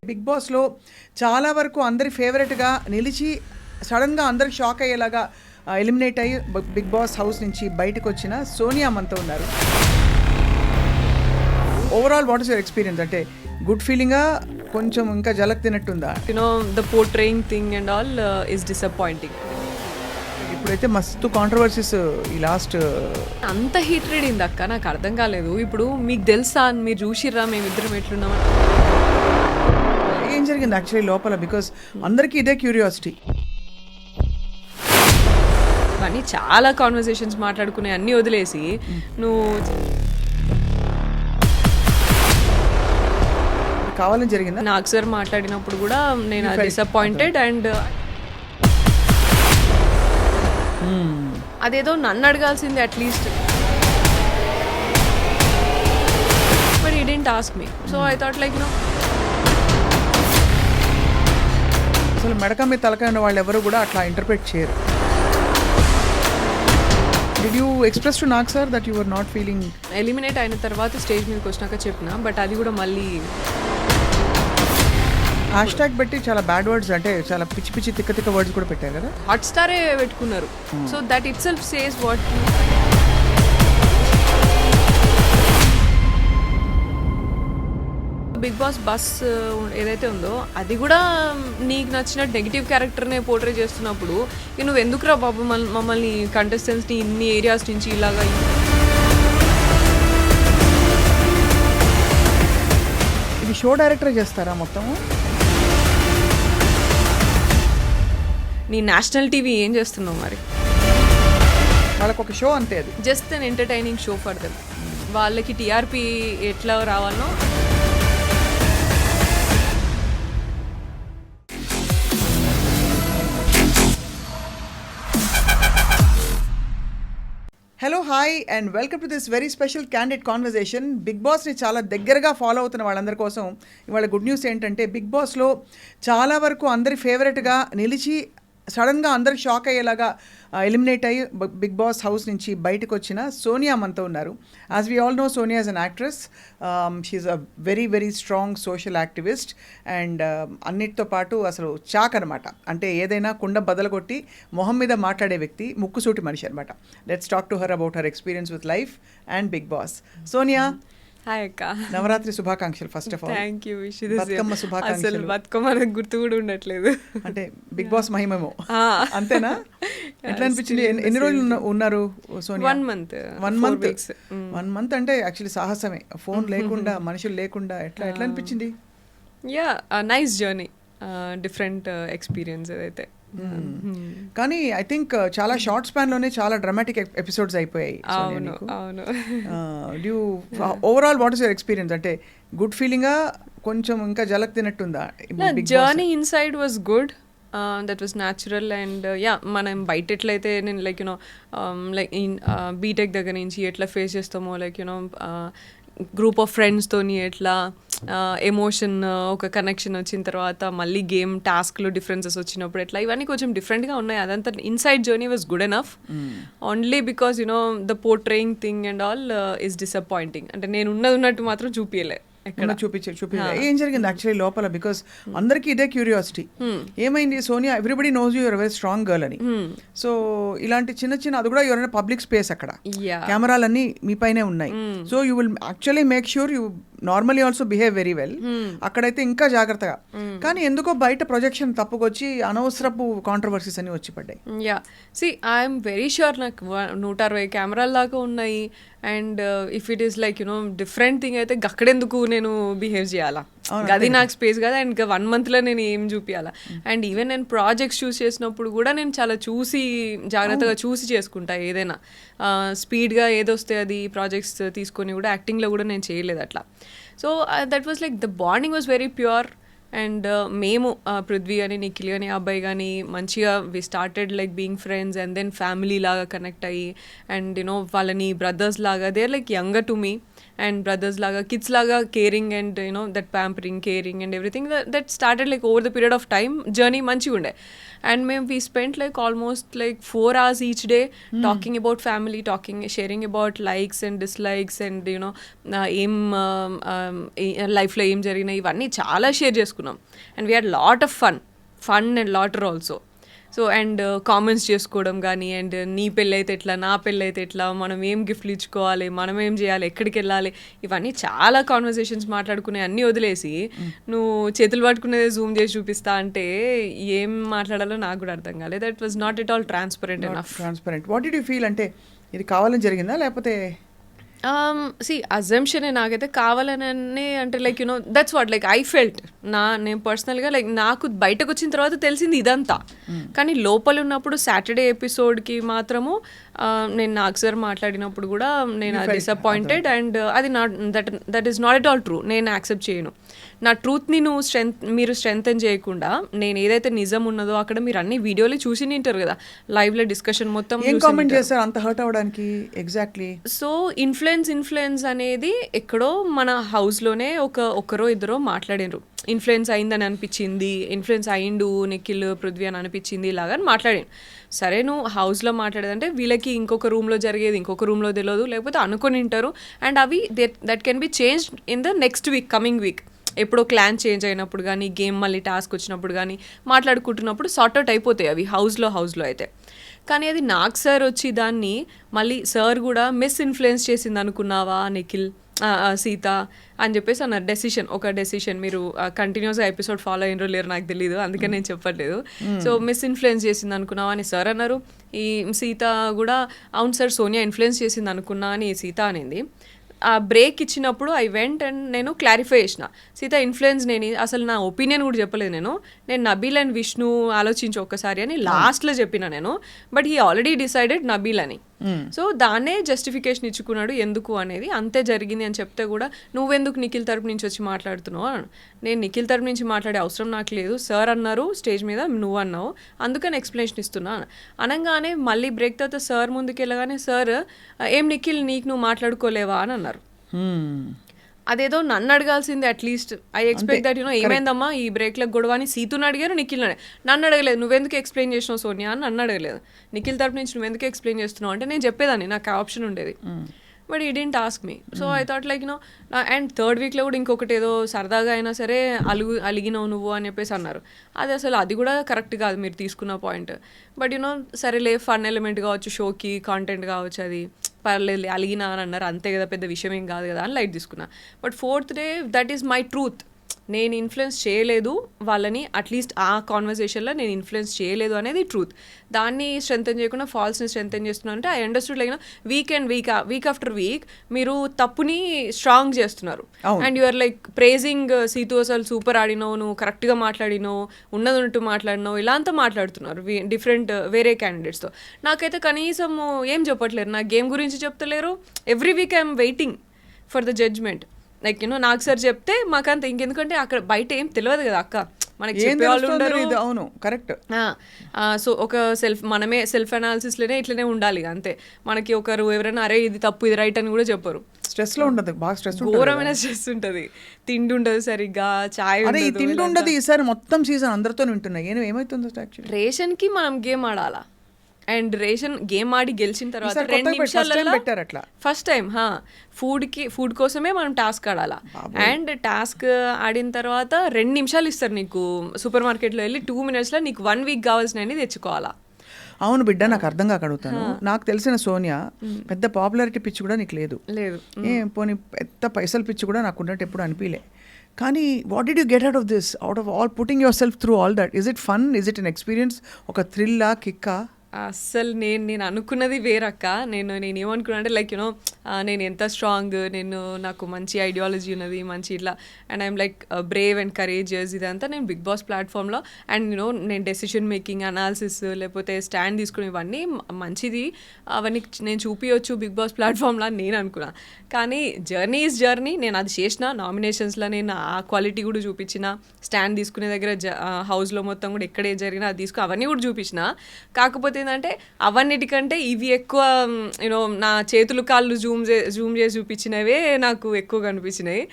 Big బాస్లో చాలా వరకు అందరి ఫేవరెట్గా నిలిచి సడన్గా అందరు షాక్ అయ్యేలాగా ఎలిమినేట్ అయ్యి బిగ్ బాస్ హౌస్ నుంచి బయటకు వచ్చిన సోనియా మనతో ఉన్నారు. Overall what is your experience? అంటే గుడ్ ఫీలింగా, కొంచెం ఇంకా జలక్ తినట్టుందా? The portraying thing and all is disappointing. ఇప్పుడైతే మస్తు కాంట్రవర్సీస్ ఈ లాస్ట్. అంత హీట్రెడ్ అయింది అక్క, నాకు అర్థం కాలేదు. ఇప్పుడు మీకు తెలుసా, మీరు చూసిర్రా మేమిద్దరం ఎట్లున్నామని? ఏం జరిగింది యాక్చువల్లీ లోపల? బికాస్ అందరికీ ఇదే క్యూరియాసిటీ. కానీ చాలా కాన్వర్సేషన్స్ మాట్లాడుకునే అన్నీ వదిలేసి నువ్వు కావాలని జరిగిందా? నాకు సార్ మాట్లాడినప్పుడు కూడా నేను డిసప్పాయింటెడ్ అండ్ అదేదో నన్ను అడగాల్సింది at least, but he didn't ask me. So I thought like అసలు మెడక మీద తలకాయ ఉన్న వాళ్ళు ఎవరు కూడా అట్లా ఇంటర్ప్రిట్ చేయరు. Did you express to Nag sir that you are not feeling? Eliminate అయిన తర్వాత స్టేజ్ మీదకి వచ్చినాక చెప్పిన, బట్ అది కూడా మళ్ళీ హ్యాష్ ట్యాగ్ పెట్టి చాలా బ్యాడ్ వర్డ్స్, అంటే చాలా పిచ్చి పిచ్చి తిక్క తిక్క వర్డ్స్ కూడా పెట్టారు కదా. హాట్ స్టారే పెట్టుకున్నారు. So that itself says what. Bigg Boss buzz ఏదైతే ఉందో అది కూడా నీకు నచ్చిన నెగిటివ్ క్యారెక్టర్నే పోర్ట్రే చేస్తున్నప్పుడు నువ్వు ఎందుకురా బాబు మమ్మల్ని కంటెస్టెంట్స్ని ఇన్ని ఏరియాస్ నుంచి ఇలాగా? ఇది షో డైరెక్టర్ చేస్తారా మొత్తం? నీ నేషనల్ టీవీ ఏం చేస్తున్నావు మరి? వాళ్ళకి ఒక షో అంతే, అది just an entertaining show for them. వాళ్ళకి టీఆర్పీ ఎట్లా రావాలనో. Hello, hi and welcome to this very special candid conversation. Big బాస్ని చాలా దగ్గరగా ఫాలో అవుతున్న వాళ్ళందరి కోసం ఇవాళ గుడ్ న్యూస్ ఏంటంటే, బిగ్ బాస్లో చాలా వరకు అందరి ఫేవరెట్గా నిలిచి సడన్గా అందరు షాక్ అయ్యేలాగా ఎలిమినేట్ అయ్యి బిగ్ బాస్ హౌస్ నుంచి బయటకు వచ్చిన సోనియా మనతో ఉన్నారు. As we all know, Sonia is an actress. She is a very very strong social activist and అన్నిటితో పాటు అసలు చాక్ అనమాట. అంటే ఏదైనా కుండ బదలగొట్టి మొహం మీద మాట్లాడే వ్యక్తి, ముక్కుసూటి మనిషి అనమాట. Let's talk to her about her experience with life and Bigg Boss. Sonia, hi అక్క. నవరాత్రి శుభాకాంక్షలు first of all. Thank you. Bathukamma శుభాకాంక్షలు. బతుకమ్మ నాకు గుర్తు కూడా ఉండట్లేదు. అంటే బిగ్ బాస్ మహిమేమో, అంతేనా? ఎట్లా అనిపించింది? ఎన్ని రోజులు ఉన్నారు సోనియా? 1 month. 1 month అంటే యాక్చువల్లీ సాహసమే. ఫోన్ లేకుండా, మనుషులు లేకుండా ఎట్లా అనిపించింది? Yeah, nice journey, different experience ఏదైతే. కానీ ఐ థింక్ చాలా షార్ట్ స్పాన్ లోనే చాలా డ్రామాటిక్ ఎపిసోడ్స్ అయిపోయాయి. అవును. Overall what is your experience? అంటే గుడ్ ఫీలింగా, కొంచెం ఇంకా జలక్ తినట్టుందా? Journey inside was good. That was natural and yeah, మనం బయట ఎట్లయితే నేను లైక్ లైక్ బీటెక్ దగ్గర నుంచి ఎట్లా ఫేస్ చేస్తామో, లైక్ గ్రూప్ ఆఫ్ ఫ్రెండ్స్తోని ఎట్లా ఎమోషన్, ఒక కనెక్షన్ వచ్చిన తర్వాత మళ్ళీ గేమ్ టాస్క్లో డిఫరెన్సెస్ వచ్చినప్పుడు ఎట్లా, ఇవన్నీ కొంచెం డిఫరెంట్గా ఉన్నాయి. అదంతా inside journey was good enough. Only because the portraying thing and all is disappointing. అంటే నేను ఉన్నట్టు మాత్రం చూపించలే. ఏం జరిగింది యాక్చువల్లీ లోపల? బికాస్ అందరికీ ఇదే క్యూరియాసిటీ. ఏమైంది Sonia? Everybody knows you're very strong girl అని. సో ఇలాంటి చిన్న చిన్న, అది కూడా ఎవరైనా పబ్లిక్ స్పేస్, అక్కడ కెమెరాలన్నీ మీ పైనే ఉన్నాయి. So you will actually make sure you normally also behave very well. అక్కడైతే ఇంకా జాగ్రత్తగా. కానీ ఎందుకో బయట ప్రొజెక్షన్ తప్పుకొచ్చి అనవసరపు కాంట్రవర్సీస్ అని వచ్చి పడ్డాయి. Yeah, see I'm very sure నాకు 160 కెమెరాల దాకా ఉన్నాయి. And if it is like different thing అయితే అక్కడెందుకు నేను బిహేవ్ చేయాలా? అది నాకు స్పేస్ కదా. అండ్ 1 monthలో నేను ఏం చూపించాలా? అండ్ ఈవెన్ నేను ప్రాజెక్ట్స్ చూస్ చేసినప్పుడు కూడా నేను చాలా చూసి, జాగ్రత్తగా చూసి చేసుకుంటా. ఏదైనా స్పీడ్గా ఏదొస్తే అది ప్రాజెక్ట్స్ తీసుకొని కూడా యాక్టింగ్లో కూడా నేను చేయలేదు అట్లా. So that was like the bonding was very pure. And మేము పృథ్వీ అని, నిఖిల్ అని, అబ్బాయి కానీ మంచిగా we started like being friends and then family లాగా కనెక్ట్ అయ్యి, అండ్ వాళ్ళని బ్రదర్స్ లాగా, they are like younger to me. And brothers లాగా కిడ్స్ లాగా caring and you know that pampering caring and everything that started like over the period of time journey మంచిగా ఉండే. And మేము we spent like almost like 4 hours each day talking about family, sharing about likes and dislikes and you know ఏం లైఫ్లో ఏం జరిగినాయి ఇవన్నీ చాలా share చేసుకున్నాం. And we had lot of fun and laughter also. So and comments చేసుకోవడం కానీ, and నీ పెళ్ళి అయితే ఎట్లా, నా పెళ్ళి అయితే ఎట్లా, మనం ఏం గిఫ్ట్లు ఇచ్చుకోవాలి, మనం ఏం చేయాలి, ఎక్కడికి వెళ్ళాలి, ఇవన్నీ చాలా కాన్వర్సేషన్స్ మాట్లాడుకునే అన్నీ వదిలేసి నువ్వు చేతులు పట్టుకునేది జూమ్ చేసి చూపిస్తా అంటే ఏం మాట్లాడాలో నాకు కూడా అర్థం కాలేదు. That was not at all transparent enough. What did you feel? అంటే ఇది కావాలని జరిగిందా లేకపోతే అజంప్షన్ నాకైతే కావాలని అంటే like you know that's what like I felt. నేను పర్సనల్గా లైక్ నాకు బయటకు వచ్చిన తర్వాత తెలిసింది ఇదంతా. కానీ లోపల ఉన్నప్పుడు సాటర్డే ఎపిసోడ్కి మాత్రము నేను నాగ్ సార్ మాట్లాడినప్పుడు కూడా నేను డిసప్పాయింటెడ్. అండ్ అది that is not at all true. నేను యాక్సెప్ట్ చేయను. నా ట్రూత్ని మీరు స్ట్రెంగ్తెన్ చేయకుండా నేను ఏదైతే నిజం ఉన్నదో అక్కడ మీరు అన్ని వీడియోలు చూసి నింటారు కదా, లైవ్లో డిస్కషన్ మొత్తం కామెంట్ చేస్తారు అంత హర్ట్ అవ్వడానికి. ఎగ్జాక్ట్లీ. సో ఇన్ఫ్లుయెన్స్ అనేది ఎక్కడో మన హౌస్లోనే ఒకరో ఇద్దరో మాట్లాడినరు. ఇన్ఫ్లుయెన్స్ అయిందని అనిపించింది, ఇన్ఫ్లుయెన్స్ అయిండు నిఖిల్ పృథ్వీ అని అనిపించింది ఇలాగని మాట్లాడాను. సరే నువ్వు హౌస్లో మాట్లాడేదంటే వీళ్ళకి ఇంకొక రూమ్లో జరిగేది ఇంకొక రూమ్లో తెలియదు, లేకపోతే అనుకొని ఉంటారు. అండ్ అవి that can be changed in the next week, coming week. ఎప్పుడో క్లాన్ చేంజ్ అయినప్పుడు కానీ, గేమ్ మళ్ళీ టాస్క్ వచ్చినప్పుడు కానీ మాట్లాడుకుంటున్నప్పుడు సార్ట్అవుట్ అయిపోతాయి అవి హౌస్లో అయితే. కానీ అది నాగ్ సార్ వచ్చి దాన్ని మళ్ళీ సార్ కూడా మిస్ఇన్ఫ్లుయెన్స్ చేసింది అనుకున్నావా నిఖిల్, సీత అని చెప్పేసి అన్నారు. ఒక డెసిషన్ మీరు కంటిన్యూస్గా ఎపిసోడ్ ఫాలో అయినరో లేరు నాకు తెలీదు, అందుకని నేను చెప్పట్లేదు. సో మిస్ఇన్ఫ్లుయెన్స్ చేసింది అనుకున్నావా అని సార్ అన్నారు. ఈ సీత కూడా అవును సార్ సోనియా ఇన్ఫ్లుయెన్స్ చేసింది అనుకున్నా అని సీత అనేది. ఆ బ్రేక్ ఇచ్చినప్పుడు ఐ వెంట్ అండ్ నేను క్లారిఫై చేసిన, సీత ఇన్ఫ్లుయెన్స్ నేను అసలు నా ఒపీనియన్ కూడా చెప్పలేదు. నేను నబీల్ అండ్ విష్ణు ఆలోచించి ఒక్కసారి అని లాస్ట్లో చెప్పిన నేను. But he already decided Nabeel అని. సో దాన్నే జస్టిఫికేషన్ ఇచ్చుకున్నాడు ఎందుకు అనేది. అంతే జరిగింది అని చెప్తే కూడా నువ్వెందుకు నిఖిల్ తరపు నుంచి వచ్చి మాట్లాడుతున్నావు అని. నేను నిఖిల్ తరపు నుంచి మాట్లాడే అవసరం నాకు లేదు, సార్ అన్నారు స్టేజ్ మీద, నువ్వు అన్నావు, అందుకని ఎక్స్ప్లెనేషన్ ఇస్తున్నా అనగానే మళ్ళీ బ్రేక్ తర్వాత సార్ ముందుకు వెళ్ళగానే సార్ ఏం నిఖిల్ నీకు నువ్వు మాట్లాడుకోలేవా అని అన్నారు. అదేదో నన్ను అడగాల్సిందే అట్లీస్ట్. ఐ ఎక్స్పెక్ట్ దట్ ఏమైందమ్మా ఈ బ్రేక్లకు గొడవ అని సీతుని అడిగారు, నిఖిల్ నన్ను అడగలేదు. నువ్వెందుకు ఎక్స్ప్లెయిన్ చేసినావు సోనియా అని నన్ను అడగలేదు. నిఖిల్ తరపు నుంచి నువ్వెందుకు ఎక్స్ప్లెయిన్ చేస్తున్నావు అంటే నేను చెప్పేదాన్ని, నాకు ఆప్షన్ ఉండేది. బట్ ఈ didn't ask me. So I thought like and third వీక్లో కూడా ఇంకొకటి ఏదో సరదాగా అయినా సరే అలిగినావు నువ్వు అని చెప్పేసి అన్నారు. అది కూడా కరెక్ట్ కాదు మీరు తీసుకున్న పాయింట్. బట్ సరేలే ఫన్ ఎలిమెంట్ కావచ్చు, షోకి కాంటెంట్ కావచ్చు, అది పర్లేదు అలిగినా అని అన్నారు, అంతే కదా పెద్ద విషయం ఏం కాదు కదా అని లైట్ తీసుకున్నా. But fourth day that is my truth. నేను ఇన్ఫ్లుయెన్స్ చేయలేదు వాళ్ళని, అట్లీస్ట్ ఆ కాన్వర్సేషన్లో నేను ఇన్ఫ్లుయెన్స్ చేయలేదు అనేది ట్రూత్. దాన్ని స్ట్రెంథెన్ చేయకుండా ఫాల్స్ని స్ట్రెంథెన్ చేస్తున్నాను అంటే I understood like week after week మీరు తప్పుని స్ట్రాంగ్ చేస్తున్నారు. And you're like praising Situ అసలు సూపర్ ఆడినావు, నువ్వు కరెక్ట్గా మాట్లాడినావు, ఉన్నది ఉన్నట్టు మాట్లాడినావు, ఇలా అంతా మాట్లాడుతున్నారు డిఫరెంట్ వేరే క్యాండిడేట్స్తో. నాకైతే కనీసం ఏం చెప్పట్లేరు, నా గేమ్ గురించి చెప్తలేరు. Every week I'm waiting for the judgement. Like నాకు సార్ చెప్తే మాకంత ఇంకెందుకంటే అక్కడ బయట ఏం తెలియదు కదా అక్క, మనకి చెప్పేవాళ్ళు ఉండరు. అవును కరెక్ట్. సో ఒక మనమే సెల్ఫ్ అనాలిసిస్లోనే ఇట్లనే ఉండాలి అంతే. మనకి ఒకరు ఎవరైనా అరే ఇది తప్పు ఇది రైట్ అని కూడా చెప్పరు. స్ట్రెస్లో ఉంటుంది, బాగా స్ట్రెస్, ఘోరమైన స్ట్రెస్ ఉంటుంది. తిండి ఉండదు సరిగ్గా, చాయ్ తిండి ఉండదు. ఈసారి మొత్తం సీజన్ అందరితో వింటున్నాయి. ఏమైతుందో యాక్చువల్లీ రేషన్కి మనం గేమ్ ఆడాలా. అండ్ రేషన్ గేమ్ ఆడి గెలిచిన తర్వాత 2 నిమిషాలలో ఫస్ట్ టైం ఫుడ్ కోసమే మనం టాస్క్ ఆడాలా. అండ్ టాస్క్ ఆడిన తర్వాత 2 నిమిషాలు ఇస్తారు నీకు. సూపర్ మార్కెట్లో వెళ్ళి 2 minutesలో నీకు 1 week కావాల్సినవి తెచ్చుకోవాలా. అవును బిడ్డ, నాకు అర్థం కాక అడుగుతాను. నాకు తెలిసిన సోనియా పెద్ద పాపులారిటీ పిచ్చి కూడా నీకు లేదు. పోనీ పెద్ద పైసలు పిచ్చి కూడా నాకు ఉన్నట్టు ఎప్పుడు అనిపించలే. కానీ what did you get out of this, out of all putting your self through all that? Is it fun? Is it an experience? ఒక థ్రిల్లా, కిక్కా? అస్సలు నేను అనుకున్నది వేరక్క. నేను ఏమనుకున్నా అంటే లైక్ నేను ఎంత స్ట్రాంగ్, నాకు మంచి ఐడియాలజీ ఉన్నది, మంచి ఇట్లా, and I'm like Brave and courageous, ఇదంతా నేను బిగ్ బాస్ ప్లాట్ఫామ్లో. అండ్ నేను డెసిషన్ మేకింగ్, అనాలిసిస్, లేకపోతే స్టాండ్ తీసుకుని ఇవన్నీ మంచిది, అవన్నీ నేను చూపించవచ్చు బిగ్ బాస్ ప్లాట్ఫామ్లో అని నేను అనుకున్నా. కానీ జర్నీ ఈజ్ జర్నీ. నేను అది చేసిన నామినేషన్స్లో నేను ఆ క్వాలిటీ కూడా చూపించిన, స్టాండ్ తీసుకునే దగ్గర హౌస్లో మొత్తం కూడా ఎక్కడే జరిగినా అది అవన్నీ కూడా చూపించిన. కాకపోతే ఏంటంటే అవన్నిటికంటే ఇవి ఎక్కువ యూనో నా చేతులు కాళ్ళు జూమ్ చేసి చూపించినవే నాకు ఎక్కువ కనిపించినాయి.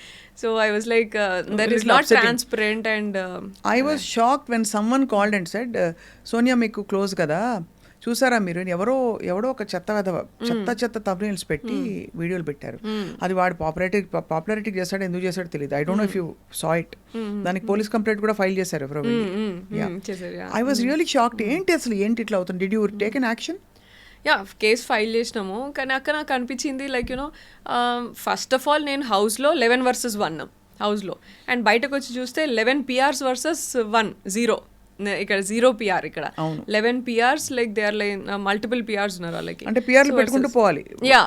So I was like that is not transparent. And I was shock when someone called and said Sonia మీకు క్లోజ్ కదా, చూసారా మీరు, ఎవడో ఒక చెత్త తమ్నెయిల్స్ పెట్టి వీడియోలు పెట్టారు, అది వాడు పాపులారిటీ చేస్తాడు, ఎందుకు చేస్తాడో తెలియదు. I don't know if you saw it. దానికి పోలీస్ కంప్లైంట్ కూడా ఫైల్ చేశారు ఎవరో. I was really shocked. ఏంటి ఇట్లా అవుతుంది? Did you take an action? Yeah, case file చేసినాము. కానీ అక్కడ నాకు అనిపించింది like you know first of all నేను హౌస్లో 11 versus 1 హౌస్లో, అండ్ బయటకు వచ్చి చూస్తే 11 PRs versus 1 0. ఇక్కడ 0 PR, ఇక్కడ 11 PRs, like they are like multiple PRs ఉన్నారు వాళ్ళకి. అంటే PRలు పెట్టుకుంటూ పోవాలి. యా,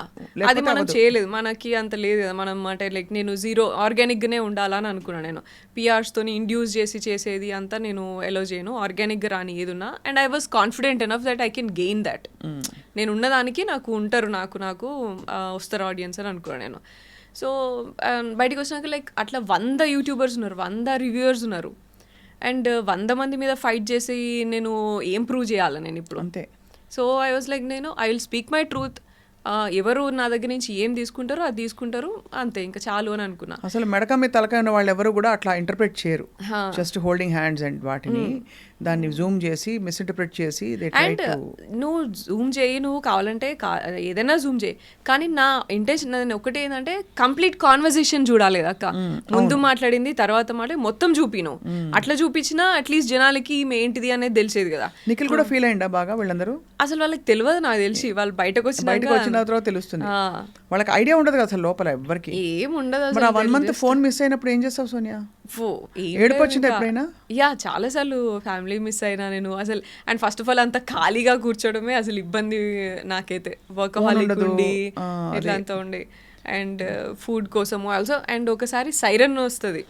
అది మనం చేయలేదు, మనకి అంత లేదు కదా. మనం అంటే లైక్ నేను 0 ఆర్గానిక్గానే ఉండాలని అనుకున్నాను. నేను PRస్తోని ఇండ్యూస్ చేసేది అంతా నేను ఎలో చేయను, ఆర్గానిక్గా రాని ఏదున్నా. And I was confident enough that I can gain that. నేను ఉన్నదానికి నాకు ఉంటారు, నాకు వస్తారు ఆడియన్స్ అని అనుకున్నాను నేను. సో బయటకు వచ్చినాక లైక్ అట్లా 100 యూట్యూబర్స్ ఉన్నారు, 100 రివ్యూవర్స్ ఉన్నారు. అండ్ 100 మంది మీద ఫైట్ చేసి నేను ఏం ప్రూవ్ చేయాలి నేను ఇప్పుడు? అంతే. So I was like I will speak my truth. ఎవరు నా దగ్గర నుంచి ఏం తీసుకుంటారో అది తీసుకుంటారు, అంతే, ఇంకా చాలు అని అనుకున్నా. అసలు మెడక మీద తలకాయ ఉన్న వాళ్ళు ఎవరు కూడా అట్లా ఇంటర్ప్రెట్ చేయరు. జస్ట్ హోల్డింగ్ హ్యాండ్స్ అండ్ వాటిని దాన్ని జూమ్ చేసి మిస్ఇంటర్ప్రెట్ చేసి. అండ్ నువ్వు జూమ్ చేయి, నువ్వు కావాలంటే ఏదైనా జూమ్ చేయి, కానీ నా ఇంటెన్షన్ ఒకటి ఏంటంటే కంప్లీట్ కాన్వర్జేషన్ చూడాలి కదా అక్క. ముందు మాట్లాడింది తర్వాత మొత్తం చూపిను. అట్లా చూపించినా అట్లీస్ట్ జనాలకి ఏంటిది అనేది తెలిసేది కదా. నిఖిల్ కూడా ఫీల్ అయ్యిందా బాగా? వీళ్ళందరూ అసలు వాళ్ళకి తెలియదు, నాకు తెలిసి వాళ్ళు బయటకు వచ్చిన తర్వాత తెలుస్తుంది. వాళ్ళకి ఐడియా ఉండదు కదా అసలు లోపల ఎవరికి ఏం ఉండదు. 1 month ఫోన్ మిస్ అయినప్పుడు ఏం చేస్తావు సోనియా? ఏడుపు వచ్చింది ఎప్పుడైనా? యా, చాలా సార్లు ఫ్యామిలీ మిస్ అయినా నేను అసలు. అండ్ ఫస్ట్ ఆఫ్ ఆల్ అంత ఖాళీగా కూర్చోవడమే అసలు ఇబ్బంది నాకైతే. వర్కహాలిక్ ఉండి ఇట్లా అంతా ఉండి, అండ్ ఫుడ్ కోసము ఆల్సో. అండ్ ఒకసారి సైరన్ వస్తుంది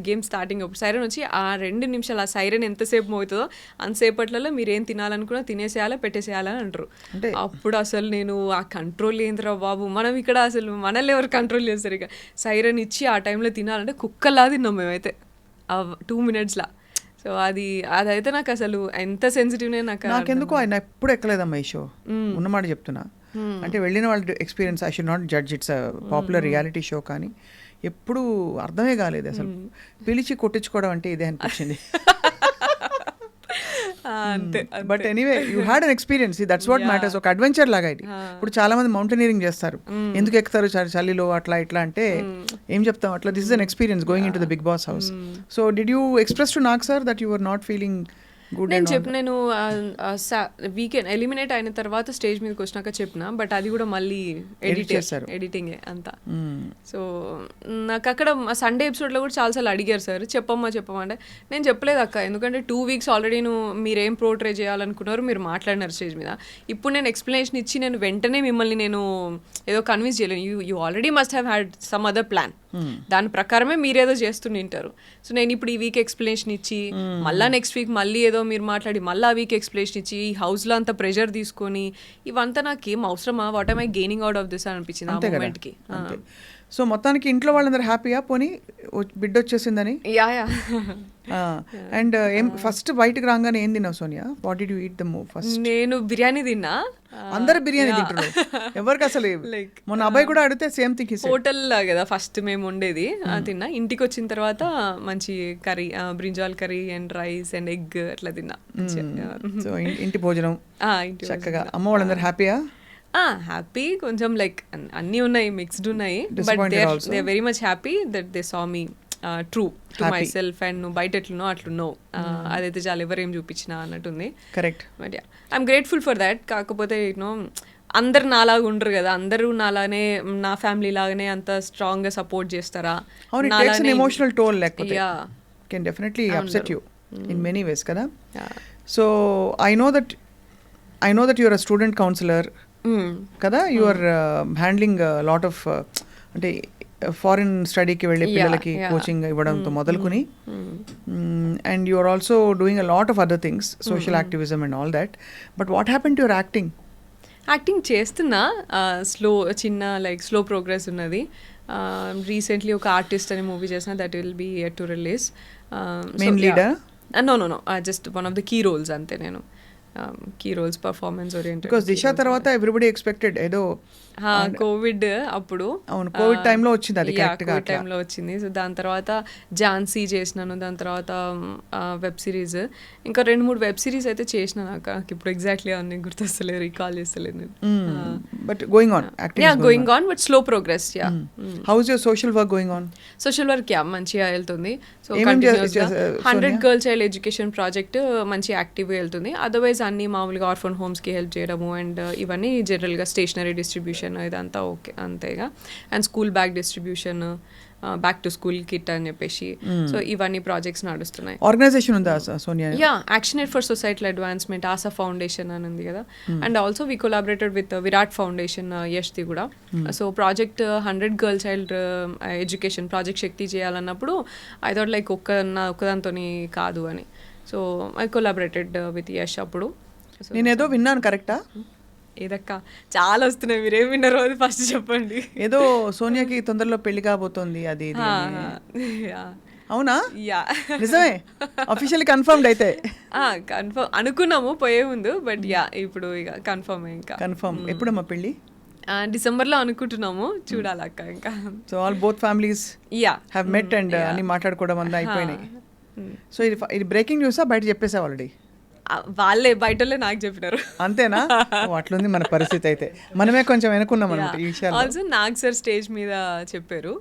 గేమ్ స్టార్టింగ్ అప్పుడు, సైరన్ వచ్చి ఆ 2 నిమిషాలు ఆ సైరన్ ఎంతసేపు మోగుతుందో అంతసేపట్లలో మీరు ఏం తినాలనుకున్నా తినేసేయాలా పెట్టేసేయాలని అంటారు. అప్పుడు అసలు నేను ఆ కంట్రోల్ ఏందిరా బాబు, మనం ఇక్కడ అసలు మనల్ని ఎవరు కంట్రోల్ చేస్తారు? ఇక సైరన్ ఇచ్చి ఆ టైంలో తినాలంటే కుక్కలా తిన్నాం మేమైతే ఆ 2 minutesలా. సో అదైతే నాకు అసలు ఎంత సెన్సిటివ్ నాకెందుకు ఆయన ఎప్పుడు ఎక్కలేదమ్మా ఈ షో, ఉన్నమాట చెప్తున్నా. అంటే వెళ్ళిన వాళ్ళ experience, I should not judge, it's popular reality show, కానీ ఎప్పుడు అర్థమే కాలేదు అసలు. పిలిచి కొట్టించుకోవడం అంటే ఇదే అనిపించింది. But anyway you had an experience, that's what matters. ఒక అడ్వెంచర్ లాగా ఇది. ఇప్పుడు చాలా మంది మౌంటైనీరింగ్ చేస్తారు, ఎందుకు ఎక్కుతారు చలిలో అట్లా ఇట్లా అంటే ఏం చెప్తాం అట్లా. This is an experience going in to the Bigg Boss house. So did you express to Nag sir that you are not feeling good? నేను వీకెండ్ ఎలిమినేట్ అయిన తర్వాత స్టేజ్ మీదకి వచ్చినాక చెప్పిన, బట్ అది కూడా మళ్ళీ ఎడిటింగే అంతా. సో నాకు అక్కడ సండే ఎపిసోడ్లో కూడా చాలాసార్లు అడిగారు సార్ చెప్పమ్మా అంటే నేను చెప్పలేదు అక్క, ఎందుకంటే 2 weeks ఆల్రెడీ మీరేం పోర్ట్రే చేయాలనుకున్నారు మీరు మాట్లాడినారు స్టేజ్ మీద. ఇప్పుడు నేను ఎక్స్ప్లెనేషన్ ఇచ్చి నేను వెంటనే మిమ్మల్ని నేను ఏదో కన్విన్స్ చేయలేను. You already must have had some other plan, దాని ప్రకారమే మీరేదో చేస్తుంటారు. సో నేను ఇప్పుడు ఈ వీక్ ఎక్స్ప్లెనేషన్ ఇచ్చి మళ్ళీ నెక్స్ట్ వీక్ మళ్ళీ ఏదో మీరు మాట్లాడి మళ్ళీ ఆ వీక్ ఎక్స్ప్లెనేషన్ ఇచ్చి ఈ హౌస్లో అంత ప్రెషర్ తీసుకొని ఇవంతా నాకు ఏం అవసరమా? What I gaining out of this అనిపించింది ఆ మూమెంట్కి. సో మొత్తానికి ఇంట్లో వాళ్ళందరూ హ్యాపీయా పోనీ బిడ్డ వచ్చేసిందని? యా. అండ్ ఏం ఫస్ట్ బయటకు రాగానే ఏం తిన్నావు Sonia? What did you eat the first? నేను బిర్యానీ తిన్నా. అందరు బిర్యానీ తింటారు, ఎవరికి అసలు లైక్ మొన్న అబ్బాయి కూడా అడిగితే సేమ్ థింగ్. హోటల్ కదా ఫస్ట్ మేము ఉండేది, తిన్నా. ఇంటికి వచ్చిన తర్వాత మంచి curry, brinjal curry and rice and egg అట్లా తిన్నా. సో ఇంటి భోజనం చక్కగా. అమ్మ వాళ్ళందరూ హ్యాపీయా? హ్యాపీ, కొంచెం లైక్ అన్నీ ఉన్నాయి, మిక్స్డ్ ఉన్నాయి, but they very much happy that they saw me true to myself. And నువ్వు బయట ఎట్లున్నావు అట్లున్నావు, అదైతే చాలా ఎవరేం చూపించినా అన్నట్టుంది. Correct. But I'm grateful for that. కాకపోతే అందరు నాలాగా ఉండరు కదా, అందరూ నాలానే నా ఫ్యామిలీ లాగానే అంత స్ట్రాంగ్ గా సపోర్ట్ చేస్తారా? ఎమోషనల్ టోల్ లేకపోతే can definitely upset you in many ways కదా. So I know that your uh student counsellor కదా, you are handling lot of అంటే ఫారిన్ స్టడీకి వెళ్ళే పిల్లలకి కోచింగ్ ఇవ్వడంతో మొదలుకుని, and you are also doing a lot of other things, social activism and all that. But what happen to your acting చేస్తున్నా, slow progress ఉన్నది. Recently ఒక artist అనే మూవీ చేసిన, that will be to release. Main leader? No, just one of the key roles అంతే. నేను key roles performance oriented. Because Disha తర్వాత everybody expected ఏదో Covid అప్పుడు, అవును కోవిడ్ టైంలో వచ్చింది అది కరెక్ట్ గా కోవిడ్ టైంలో వచ్చింది. సో దాని తర్వాత ఝాన్సీ చేసినాను, దాని తర్వాత వెబ్ సిరీస్, ఇంకా 2-3 వెబ్ సిరీస్ అయితే చేసిన. నాకు ఇప్పుడు ఎగ్జాక్ట్లీ అన్ని గుర్తొస్తలేదు, రీకాల్ చేస్తలేదు నేను. But going on acting going on but slow progress. How is your social work going on? Social work మంచిగా వెళ్తుంది. సో ఏమేం 100 గర్ల్ చైల్డ్ ఎడ్యుకేషన్ ప్రాజెక్ట్ మంచి యాక్టివ్గా వెళ్తుంది. అదర్వైజ్ అన్ని మామూలుగా ఆర్ఫన్ హోమ్స్కి హెల్ప్ చేయడము అండ్ ఇవన్నీ జనరల్గా స్టేషనరీ డిస్ట్రిబ్యూషన్ ఇదంతా ఓకే అంతేగా. And school bag distribution, back to school kit అని చెప్పేసి, సో ఇవన్నీ ప్రాజెక్ట్స్ నడుస్తున్నాయి. ఆర్గనైజేషన్ ఉందా Sonia? Action aid for societal advancement, Asha foundation అని ఉంది కదా. And also we collaborated with Virat foundation, యష్ది కూడా. So project 100 girl child education project Shakti చేయాలన్నప్పుడు ఐ థాట్ లైక్ ఒక్కదాంతో కాదు అని. So I collaborated with Yash అప్పుడు. నేను ఏదో విన్నాను కరెక్టా? ఏదక్క చాలా వస్తున్నాయి, మీరేం విన్నారో అది ఫస్ట్ చెప్పండి. ఏదో సోనియాకి తొందరలో పెళ్లి కాబోతోంది అది అవునా? నిజమే? అఫీషియల్లీ కన్ఫర్మ్డ్ అయితే? కన్ఫర్మ్ అనుకున్నాము పోయే ముందు, బట్ ఇప్పుడు ఇక కన్ఫర్మ్. ఇంకా కన్ఫర్మ్. ఎప్పుడమ్మా పెళ్ళి? డిసెంబర్లో అనుకుంటున్నాము, చూడాలక్క. ఇంకా so all both families have met and అన్ని మాట్లాడుకోవడం అంతా అయిపోయినాయి. సో ఇది బ్రేకింగ్ న్యూసా బయట చెప్పేసా ఆల్రెడీ? వాళ్ళే బయటలే నాకు చెప్పినారు. అంతేనా? అట్లుంది మన పరిస్థితి. అయితే మనమే కొంచెం వెనుకున్నాం అనమాట ఈ విషయాలు. ఆల్సో నాగ్ సార్ స్టేజ్ మీద చెప్పారు,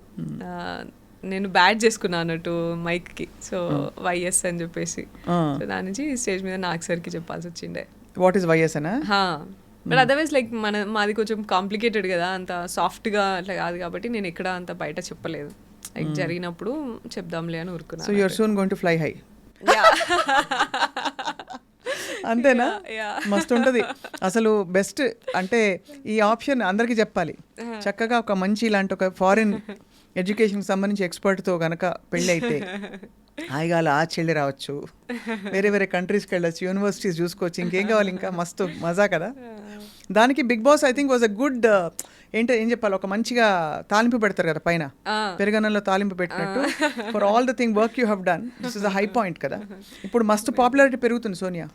నేను బ్యాడ్ చేసుకున్నాను అన్నట్టు మైక్కి, సో వైఎస్ అని చెప్పేసి. సో దాని నుంచి స్టేజ్ మీద నాగ్ సార్కి చెప్పాల్సి వచ్చిండే. వాట్ ఈస్ వైఎస్ అనా? బట్ అదర్వైజ్ లైక్ మాది కొంచెం కాంప్లికేటెడ్ కదా, అంత సాఫ్ట్గా అట్లా కాదు కాబట్టి నేను ఎక్కడ అంత బయట చెప్పలేదు. లైక్ జరిగినప్పుడు చెప్దాంలే అని ఊరుకున్నాను. So you are soon going to fly high. అంతేనా? మస్తు ఉంటుంది అసలు. బెస్ట్ అంటే ఈ ఆప్షన్ అందరికీ చెప్పాలి. చక్కగా ఒక మంచి ఇలాంటి ఒక ఫారిన్ ఎడ్యుకేషన్కి సంబంధించి ఎక్స్పర్ట్తో కనుక పెళ్ళి అయితే హాయిగా అలా చెల్లి రావచ్చు, వేరే వేరే కంట్రీస్కి వెళ్ళచ్చు, యూనివర్సిటీస్ చూసుకోవచ్చు, ఇంకేం కావాలి, ఇంకా మస్తు మజా కదా. దానికి Bigg Boss I think was a good ఏం చెప్పాలి, ఒక మంచిగా తాలింపు పెడతారు కదా పైన, పెరుగన్నంలో తాలింపు పెట్టినట్టు. For all the thing work you have done, this is a high point కదా. ఇప్పుడు మస్తు పాపులారిటీ పెరుగుతుంది సోనియా.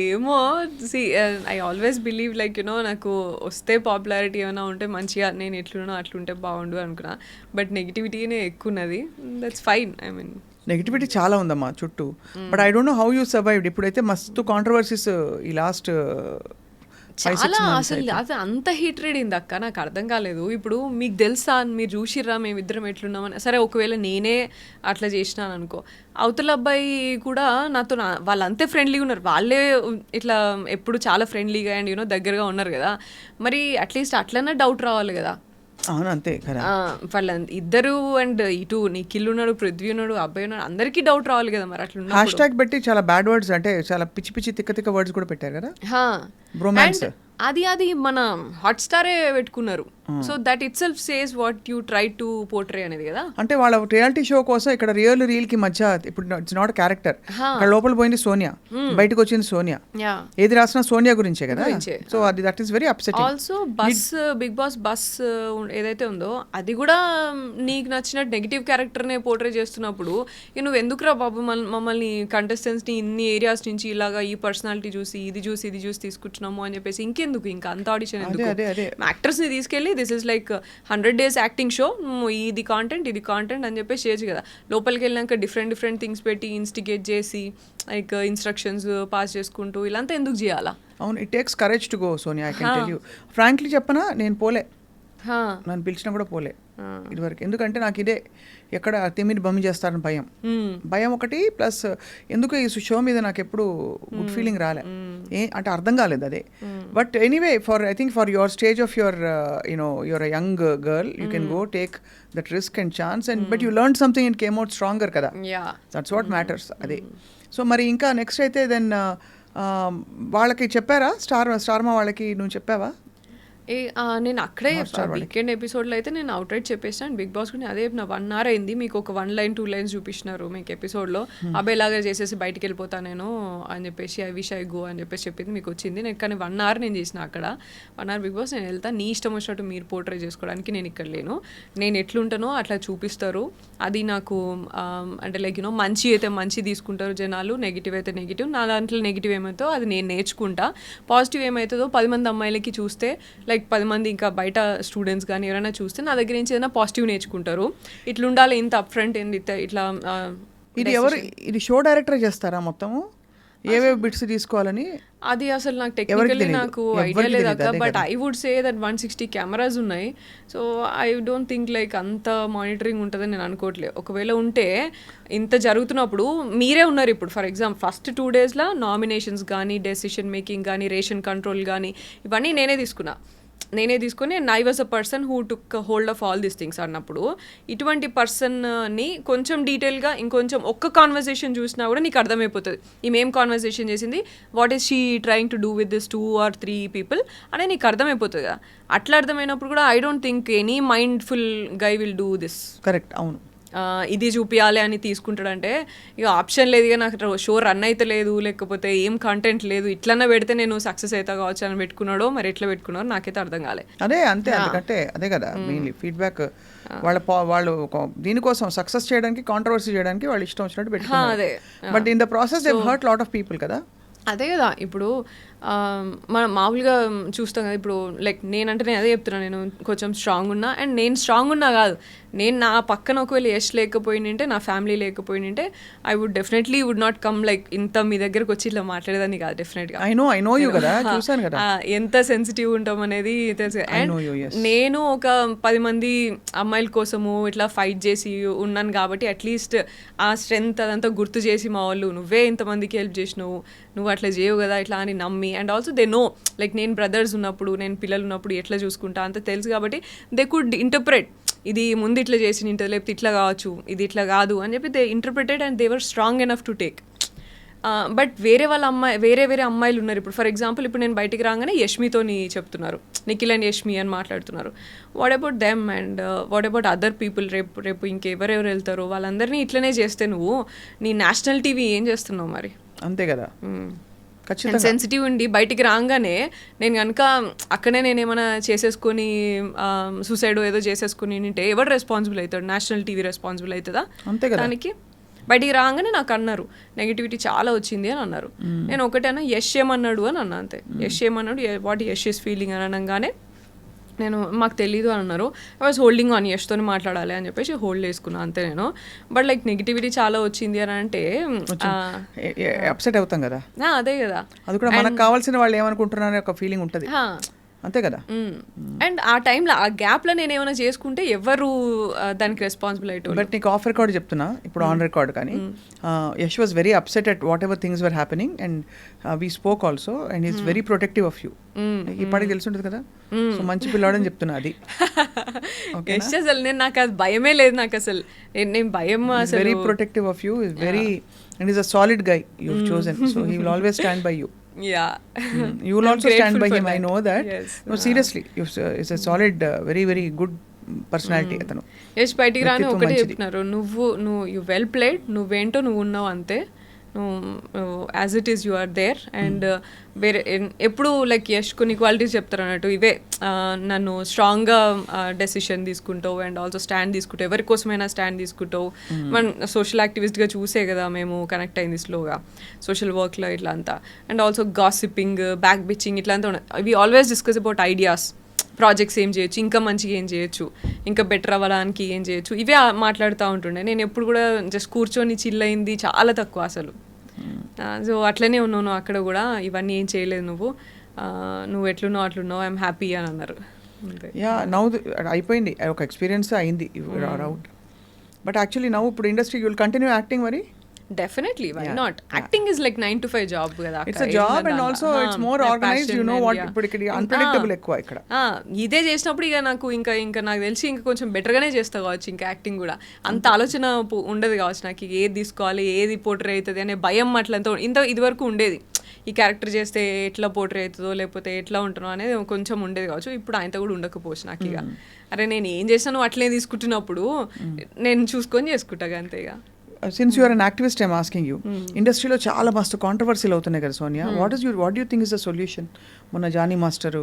ఏమో ఐ ఆల్వేస్ బిలీవ్ లైక్ నాకు వస్తే పాపులారిటీ ఏమైనా ఉంటే మంచిగా, నేను ఎట్లున్నా అట్లుంటే బాగుండు అనుకున్నా. బట్ నెగిటివిటీనే ఎక్కువ ఉన్నది. That's fine. I mean negativity చాలా ఉందమ్మా చుట్టూ. But I don't know how you survived. ఇప్పుడైతే మస్తు కాంట్రవర్సీస్ ఈ లాస్ట్ చాలా, అసలు అది అంత హీట్రెడ్ అయింది అక్క, నాకు అర్థం కాలేదు. ఇప్పుడు మీకు తెలుసా, మీరు చూసిర్రా మేమిద్దరం ఎట్లున్నామని? సరే ఒకవేళ నేనే అట్లా చేసినాను అనుకో, అవతల అబ్బాయి కూడా నాతో వాళ్ళు అంతే ఫ్రెండ్లీగా ఉన్నారు, వాళ్ళే ఇట్లా ఎప్పుడు చాలా ఫ్రెండ్లీగా అండ్ దగ్గరగా ఉన్నారు కదా. మరి అట్లీస్ట్ అట్లనే డౌట్ రావాలి కదా. అవును అంతే కదా. వాళ్ళ ఇద్దరు అండ్ ఇటు నిఖిల్ ఉన్నాడు, పృథ్వీ ఉన్నాడు, అబ్బాయి ఉన్నాడు, అందరికీ డౌట్ రావాలి కదా. మరి అట్లా హ్యాష్ ట్యాగ్ పెట్టి చాలా బ్యాడ్ వర్డ్స్, అంటే చాలా పిచ్చి పిచ్చి తిక్క తిక్క వర్డ్స్ కూడా పెట్టారు కదా. బ్రోమాన్స్ అది మన హాట్ స్టారే పెట్టుకున్నారు. So that itself says what you try to portray అనేది కదా. అంటే వాళ్ళ రియాలిటీ షో కోసం ఇక్కడ రియల్ కి మధ్య ఇప్పుడు ఇట్స్ నాట్ క్యారెక్టర్. అక్కడ లోపల పోయింది సోనియా, బయటకు వచ్చింది సోనియా. ఏది రాసినా సోనియా గురించే కదా. సో అది that is very upsetting. Also Bigg Boss buzz ఏదైతే ఉందో అది కూడా నీకు నచ్చిన నెగిటివ్ క్యారెక్టర్ నే పోర్ట్రే చేస్తున్నప్పుడు నువ్వు ఎందుకురా బాబు మమ్మల్ని కంటెస్టెంట్స్ ని ఇన్ని ఏరియాస్ నుంచి ఇలాగా ఈ పర్సనాలిటీ చూసి ఇది చూసి తీసుకుంటున్నాము అని చెప్పేసి ఇంకెందుకు ఇంకా అంత ఆడిషన్ ఎందుకు? యాక్టర్స్ ని తీసుకెళ్ళి this is like 100 days acting show, ఇది కాంటెంట్ అని చెప్పేసి చేయొచ్చు కదా. లోపలికి వెళ్ళినాక డిఫరెంట్ థింగ్స్ పెట్టి ఇన్స్టిగేట్ చేసి లైక్ ఇన్స్ట్రక్షన్స్ పాస్ చేసుకుంటూ ఇలాంతా ఎందుకు చేయాలా? అవును, it takes courage to go Sonia. I can tell you frankly చెప్పనా, నేను పోలే, నన్ను పిలిచినా కూడా పోలే ఇదివరకు. ఎందుకంటే నాకు ఇదే ఎక్కడ తిమ్మిని బమ్మి చేస్తారని భయం ఒకటి, ప్లస్ ఎందుకు ఈ షో మీద నాకు ఎప్పుడు గుడ్ ఫీలింగ్ రాలే, అంటే అర్థం కాలేదు అదే. But anyway I think for your stage of your your uh young girl, you can go take that risk and chance and but you learn something and came out stronger కదా. That's what matters. అదే. So మరి ఇంకా next అయితే then వాళ్ళకి చెప్పారా స్టార్మా వాళ్ళకి? నువ్వు చెప్పావా? నేను అక్కడే వీకెండ్ ఎపిసోడ్లో అయితే నేను అవుట్ రైట్ చెప్పేసాను బిగ్ బాస్ కూడా అదే చెప్పిన 1 hour అయింది, మీకు ఒక 1 line 2 lines చూపిస్తున్నారు మీకు ఎపిసోడ్లో, అబ్బాయిలాగా చేసేసి బయటికి వెళ్ళిపోతా నేను అని చెప్పేసి ఐ విష్ ఐ గో అని చెప్పేసి చెప్పింది మీకు వచ్చింది. నేను కానీ 1 hour నేను చేసిన అక్కడ 1 hour బిగ్ బాస్ నేను వెళ్తా, నీ ఇష్టం వచ్చినట్టు మీరు పోర్ట్రే చేసుకోవడానికి నేను ఇక్కడ లేను, నేను ఎట్లుంటానో అట్లా చూపిస్తారు, అది నాకు అంటే లైక్ యూనో మంచి అయితే మంచి తీసుకుంటారు జనాలు, నెగిటివ్ అయితే నెగిటివ్, నా దాంట్లో నెగిటివ్ ఏమవుతుందో అది నేను నేర్చుకుంటా, పాజిటివ్ ఏమవుతుందో 10 మంది అమ్మాయిలకి చూస్తే లైక్ 10 మంది ఇంకా బయట స్టూడెంట్స్ కానీ ఎవరైనా చూస్తే నా దగ్గర నుంచి ఏదైనా పాజిటివ్ నేర్చుకుంటారు, ఇట్లా ఉండాలి ఇంత అప్ ఫ్రంట్ ఏంది ఇట్లా. ఇది ఎవరు, ఇది షో డైరెక్టర్ చేస్తారా మొత్తము ఏవేవి బిట్స్ తీసుకోవాలని? అది అసలు నాకు టెక్నికల్లీ నాకు ఐడియా లేదు అక్క, but I would say that 160 cameras ఉన్నాయి, so I don't think like అంత మానిటరింగ్ ఉంటుందని నేను అనుకోవట్లేదు. ఒకవేళ ఉంటే ఇంత జరుగుతున్నప్పుడు మీరే ఉన్నారు ఇప్పుడు ఫర్ ఎగ్జాంపుల్ ఫస్ట్ 2 daysలో నామినేషన్స్ కానీ డెసిషన్ మేకింగ్ కానీ రేషన్ కంట్రోల్ కానీ ఇవన్నీ నేనే తీసుకుని I was a person who took hold of all these things అన్నప్పుడు ఇటువంటి పర్సన్ని కొంచెం డీటెయిల్గా ఇంకొంచెం ఒక్క కాన్వర్సేషన్ చూసినా కూడా నీకు అర్థమైపోతుంది ఈమె ఏం కాన్వర్సేషన్ చేసింది, what is she trying to do with this 2 or 3 people అనేది నీకు అర్థమైపోతుంది కదా. అట్లా అర్థమైనప్పుడు కూడా I don't think any mindful guy will do this. Correct, అవును. ఇది చూపించాలి అని తీసుకుంటాడంటే ఇక ఆప్షన్ లేదు, ఇక నాకు షో రన్ అయితే లేదు, లేకపోతే ఏం కంటెంట్ లేదు, ఇట్లన్నా పెడితే నేను సక్సెస్ అవుతా కావచ్చు అని పెట్టుకున్నాడో మరి ఎట్లా పెట్టుకున్నాడో నాకైతే అర్థం కాలే. అదే అంతే, అందుకంటే అదే కదా మెయిన్లీ ఫీడ్బ్యాక్ వాళ్ళు దీనికోసం సక్సెస్ చేయడానికి కాంట్రవర్సీ చేయడానికి వాళ్ళు ఇష్టం వచ్చినట్టు పెట్టుకున్నారు, but in the process they hurt lot of people కదా. అదే కదా ఇప్పుడు మనం మామూలుగా చూస్తాం కదా, ఇప్పుడు లైక్ నేనంటే నేను అదే చెప్తున్నాను, నేను కొంచెం స్ట్రాంగ్ ఉన్నా అండ్ నేను స్ట్రాంగ్ ఉన్నా కాదు, నేను నా పక్కన ఒకవేళ యష్ లేకపోయింటే నా ఫ్యామిలీ లేకపోయింటే I would definitely would not come like ఇంత మీ దగ్గరకు వచ్చి ఇట్లా మాట్లాడేదాన్ని కాదు డెఫినెట్గా. ఐ నో యూ కదా, చూసాను కదా ఎంత సెన్సిటివ్ ఉంటాం అనేది తెలుసు. అండ్ నేను ఒక 10 మంది అమ్మాయిల కోసము ఇట్లా ఫైట్ చేసి ఉన్నాను కాబట్టి అట్లీస్ట్ ఆ స్ట్రెంగ్త్ అదంతా గుర్తు చేసి మా వాళ్ళు నువ్వే ఇంతమందికి హెల్ప్ చేసినావు, నువ్వు అట్లా చేయవు కదా ఇట్లా అని నమ్మి, and also they know like నేను బ్రదర్స్ ఉన్నప్పుడు నేను పిల్లలు ఉన్నప్పుడు ఎట్లా చూసుకుంటా అంత తెలుసు కాబట్టి దే కుడ్ ఇంటర్ప్రెట్, ఇది ముందు ఇట్లా చేసి నింటే లేకపోతే ఇట్లా కావచ్చు ఇది ఇట్లా కాదు అని చెప్పి they interpreted and they were strong enough to take. But వేరే అమ్మాయిలు ఉన్నారు ఇప్పుడు ఫర్ ఎగ్జాంపుల్ ఇప్పుడు నేను బయటికి రాగానే యష్మితోని చెప్తున్నారు, నిఖిల్ అండ్ యష్మి అని మాట్లాడుతున్నారు, what about them and what about other people, రేపు ఇంకెవరెవరు వెళ్తారో వాళ్ళందరినీ ఇట్లనే చేస్తే నువ్వు నీ నేషనల్ టీవీ ఏం చేస్తున్నావు మరి? అంతే కదా. సెన్సిటివ్ ఉండి బయటికి రాగానే నేను కనుక అక్కడే నేను ఏమైనా చేసేసుకొని సూసైడ్ ఏదో చేసేసుకుని ఉంటే ఎవరు రెస్పాన్సిబుల్ అవుతాడు? నేషనల్ టీవీ రెస్పాన్సిబుల్ అవుతుందా దానికి? బయటికి రాగానే నాకు అన్నారు నెగిటివిటీ చాలా వచ్చింది అని అన్నారు. నేను ఒకటేనా యష్ ఏమన్నాడు అని అన్నా, అంతే. యష్ ఏమన్నాడు, వాట్ యష్ ఈస్ ఫీలింగ్ అని అనగానే నేను మాకు తెలీదు అని అన్నారు. ఐ వాజ్ హోల్డింగ్ ఆన్ యష్తో మాట్లాడాలి అని చెప్పేసి హోల్డ్ చేసుకున్నాను అంతే నేను. బట్ లైక్ నెగిటివిటీ చాలా వచ్చింది అని అంటే అప్సెట్ అవుతాం కదా. అదే కదా, అది కూడా మనకు కావాల్సిన వాళ్ళు ఏమనుకుంటున్నారనే ఒక ఫీలింగ్ ఉంటుంది అంతే కదా. అండ్ ఆ టైంలో ఆ గ్యాప్లో నేను ఏమైనా చేసుకుంటే ఎవరు దానికి రెస్పాన్సిబుల్ అయ్యేటోళ్ళు. బట్ నీకు ఆఫ్ రికార్డ్ చెప్తున్నా ఇప్పుడు ఆన్ రికార్డ్ కానీ Yash was very upset at what ever things were happening and we spoke also and is very protective of you. ఇప్పటికి తెలుసుంటుంది కదా, సో మంచి పిల్లాడని చెప్తున్నా అది. అసలు నేను నాకు అది భయమే లేదు, నాకు అసలు నేను భయం అసలు. Very protective of you, is very and is a solid guy you have chosen, so he will always stand by you. Yeah, you will also stand by him. I know that. Yes. No, seriously, it's a solid, very very good personality atanu. Yes, బయటికి రాని ఒకటే చెప్తున్నారు, నువ్వు you well played, నువ్వేంటో నువ్వు ఉన్నావు అంతే, as it is you are there. And వేరే ఎప్పుడు లైక్ యష్ కొన్ని క్వాలిటీస్ చెప్తారు అన్నట్టు, ఇవే నన్ను స్ట్రాంగ్గా డెసిషన్ తీసుకుంటావు అండ్ ఆల్సో స్టాండ్ తీసుకుంటావు, ఎవరి కోసమైనా స్టాండ్ తీసుకుంటావు. మనం సోషల్ యాక్టివిస్ట్గా చూసే కదా మేము కనెక్ట్ అయింది స్లోగా సోషల్ వర్క్లో ఇట్లా అంతా. And also gossiping, back bitching ఇట్లా అంతా ఉన్నాయి. We always discuss about ideas, projects ఏం చేయొచ్చు, ఇంకా మంచిగా ఏం చేయొచ్చు, ఇంకా బెటర్ అవ్వడానికి ఏం చేయొచ్చు, ఇవే మాట్లాడుతూ ఉంటుండే. నేను ఎప్పుడు కూడా జస్ట్ కూర్చొని చిల్ అయింది చాలా తక్కువ అసలు. సో అట్లనే ఉన్నావు అక్కడ కూడా, ఇవన్నీ ఏం చేయలేదు నువ్వు ఎట్లున్నావు అట్లున్నావు, ఐఎమ్ హ్యాపీ అని అన్నారు. నవ్వు అయిపోయింది, ఒక ఎక్స్పీరియన్స్ అయింది అవుట్. బట్ యాక్చువల్లీ నవ్వు ఇప్పుడు industry you will continue acting మరి? Definitely, why not? Acting is like 9 to 5 job kada. It's a job and also it's more organized, you know what, ఇప్పుడు ఇక్కడ unpredictable ఎక్కువ ఇక్కడ. ఇదే చేసినప్పుడు ఇక నాకు ఇంకా నాకు తెలిసి ఇంకా కొంచెం బెటర్గానే చేస్తా కావచ్చు ఇంకా యాక్టింగ్ కూడా. అంత ఆలోచన ఉండదు కావచ్చు నాకు, ఏది తీసుకోవాలి ఏది పోర్ట్రే అవుతుంది అనే భయం అట్లంతా ఇది వరకు ఉండేది. ఈ క్యారెక్టర్ చేస్తే ఎట్లా పోర్ట్రే అవుతుందో లేకపోతే ఎట్లా ఉంటుందో అనేది కొంచెం ఉండేది కావచ్చు. ఇప్పుడు ఆయనతో కూడా ఉండకపోవచ్చు నాకు. ఇక అరే నేను ఏం చేస్తాను అట్లే తీసుకుంటున్నప్పుడు నేను చూసుకొని చేసుకుంటా అంతే. ఇక since you're an activist I'm asking you, ఇండస్ట్రీలో చాలా మస్తు కాంట్రవర్సీలు అవుతున్నాయి కదా Sonia, what you think is the solution? మొన్న జానీ మాస్టరు